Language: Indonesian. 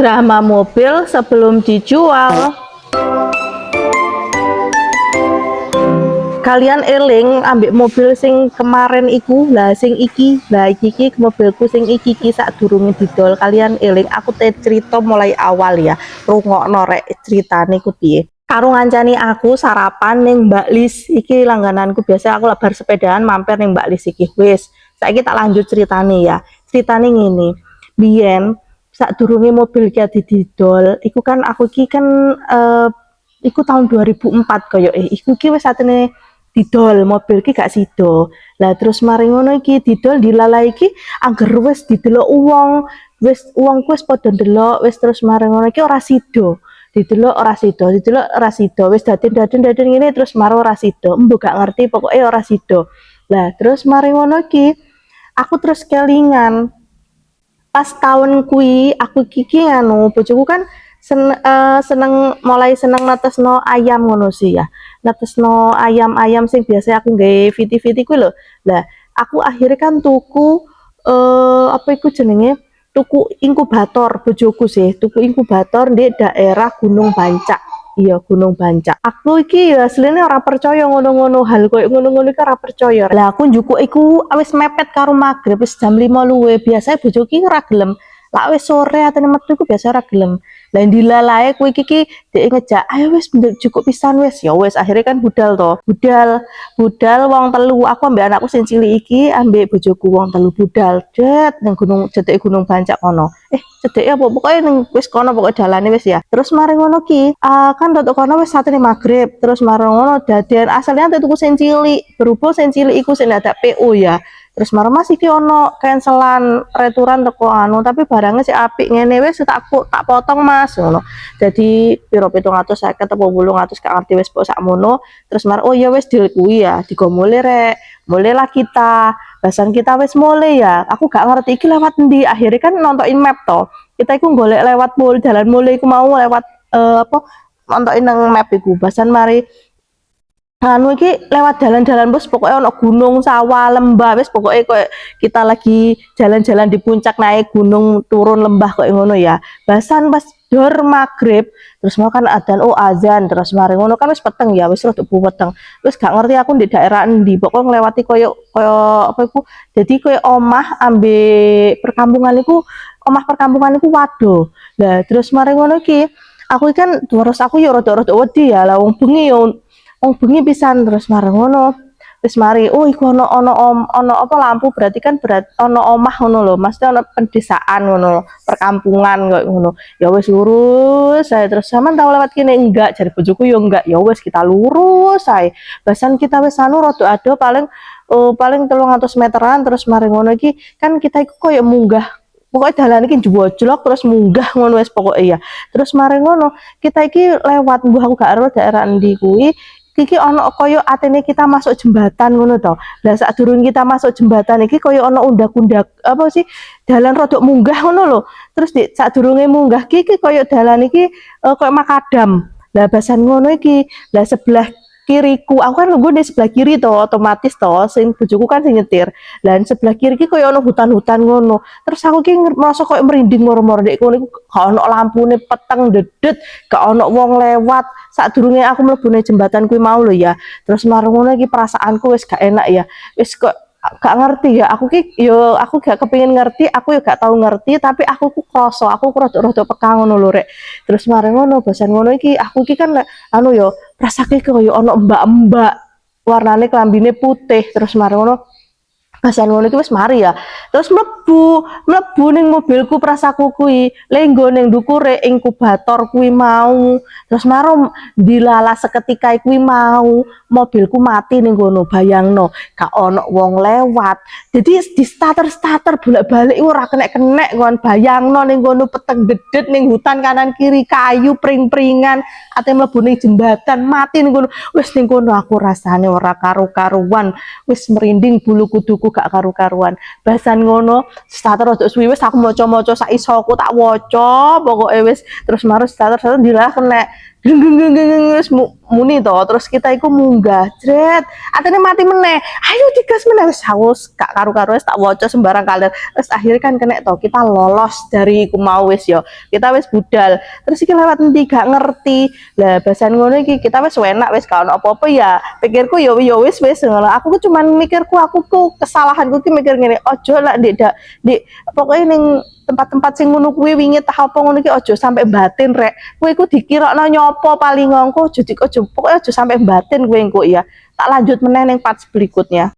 Drama mobil sebelum dijual. Kalian eling ambek mobil sing kemarin iku lah, sing iki lah, iki mobilku sing iki sak durunge didol. Kalian eling aku cerita mulai awal ya, rungokno rek ceritane ku piye. Karo ngancani aku sarapan ning Mbak Lis iki, langgananku biasa aku lebar sepedaan mampir ning Mbak Lis iki. Wis saiki tak lanjut ceritane ya. Ceritane ngene, biyen sak durunge mobil ki didol iku kan aku ki kan iku tahun 2004 koyo iku ki wis satene didol mobil ki gak sido. Lah terus mari ngono iki didol dilalai iki angger wis didelok wong, wis wongku wis padha ndelok, wis terus mari ngono iki ora sido. Didelok ora sido, didelok ora sido, wis daden ngene terus maro ora sido. Mbok gak ngerti pokoknya ora sido. Lah terus mari ngono iki aku terus kelingan pas tahun kui aku kiki anu bojoku kan seneng mulai seneng netesno ayam ngono sih ya, netesno ayam sing biasa aku nggawe viti-viti kuwi lho. Lah aku akhirnya kan tuku apa iku jenenge, tuku inkubator. Bojoku sih tuku inkubator di daerah Gunung Bancak. Iya Gunung Bancak. Aku iki ya asline ora percaya ngono-ngono, hal koyo ngono-ngono iki ora percaya. Lah aku njukuk iku wis mepet karo magrib wis jam 5 luwe. Biasane bojoku iki ora gelem. Lah wis sore atene metu iku biasa ora gelem. Lah dilalae kuwi iki dhek ngejak, "Ayo wis cukup pisan wis." Ya wis akhirnya kan budal to. Budal wong telu, aku ambek anakku sing cilik iki ambek bojoku wong telu budal. Det ning gunung cedeke Gunung Bancak kono. Cedeke apa pokoknya ning wis kono pokoke dalane wis ya. Terus mari ngono ki, kan rotok kono wis satene magrib. Terus mari ngono daden asalnya tuku sing cilik. Berhubung sing cilik iku sing ada PO ya. Terus maro Mas iki ono cancelan returan teko anu tapi barangnya si apik ngene wis tak potong Mas ngono. Jadi piro 750 apa 800 gak ngerti wis pok sakmono. Terus maro oh ya wis deal kuwi ya digo mulai rek. Mulailah kita. Bahasan kita wis mulai ya. Aku gak ngerti iki lewat endi. Akhirnya kan nontonin map to. Kita iku golek lewat jalan mulai iku mau lewat apa nontonin nang map iku. Bahasan mari anu iki lewat jalan-jalan bos pokoknya ono gunung sawah lembah wis pokoknya koyo kita lagi jalan-jalan di puncak naik gunung turun lembah koyo ngono ya. Bahasan pas dor magrib terus mau kan adzan azan terus mari ngono kan wis peteng ya wis rada peteng wis gak ngerti aku di daerah endi pokoknya nglewati koyo apa iku jadi koyo omah perkampungan iku waduh. Lah terus mari ngono iki aku kan terus aku ya rada wedi ya lah wong bengi pisan terus mari ngono wis mari oh iku ono apa lampu berarti kan ono omah ngono lho mesti ono pedesaan ngono perkampungan kok ngono ya wis lurus saya terus sampean tau lewat kene enggak jare bojoku yo enggak ya wis kita lurus saya bahasan kita wis anu rada ado paling 300 meteran terus mari ngono iki kan kita iku koyo munggah pokoknya dalan iki jwojlok terus munggah ngono wis pokoknya ya terus mari ngono kita iki lewat aku gak ero daerah endi kuwi iki ono koyo atene kita masuk jembatan ngono to. Lah sadurunge kita masuk jembatan iki koyo ono undak-undak apa sih dalan rodok munggah ngono lho. Terus di sadurunge munggah iki koyo dalan iki koyo makadam. Lah bahasan ngono iki. Lah sebelah kiriku aku kan nunggu di sebelah kiri to otomatis to sing bojoku kan sing nyetir. Lah sebelah kiri iki koyo ono hutan-hutan ngono. Terus aku ki merasa koyo merinding moro-moro ndek kono iku gak ono lampune peteng dedet, gak ono wong lewat. Sadurunge aku mlebu nang jembatan kuwi mau lho ya. Terus marung ngono iki perasaanku wis gak enak ya. Wis kok gak ngerti ya. Aku gak kepengin ngerti, aku ya gak tahu ngerti tapi aku ku krasa, aku rada peka ngono lho rek. Terus marung ngono bahasan ngono iki aku iki kan anu yo rasake koyo ono mbak-mbak warnane klambine putih terus marung ngono bahasan ngono iki wis mari ya. Terus mlebu ning mobilku prasaku kuwi, lenggo ning ndukure inkubator kuwi mau. Terus marom dilala seketika kuwi mau, mobilku mati ning kono. Bayangno, gak ono wong lewat. Jadi di starter bolak-balik ora kenek-kenek kon bayangno ning kono peteng dedet ning hutan kanan kiri kayu pring-pringan, ate mlebu ning jembatan mati ning kono. Wis ning kono aku rasane ora karu-karuan. Wis merinding bulu kuduku gak karu-karuan. Bahasan ngono, starter rada suwi wis aku maca-maca sak isoku tak waca, pokoke wis terus marus starter dilah kena wis muni to, terus kita iku munggah jret atene mati meneh, ayo digas meneh, wis haus gak karu-karu wis tak waca sembarang kalian, terus akhirnya kan kena to kita lolos dari iku mau wis yo, kita wis budal, terus iki lewat endi gak ngerti lah bahasan ngono iki, kita wis enak wis gak ono apa-apa ya, pikirku yo wis ngono, aku ku cuman mikirku, aku ku kesalahanku ki mikir ngene, ojo lah di pokoknya ning tempat-tempat sing ngono kuwi wingi tah apa ngono ki aja sampai batin rek. Kowe iku dikirokno nyopo paling ngongko aja pokoke aja sampai batin kowe engko ya. Tak lanjut meneh ning part berikutnya.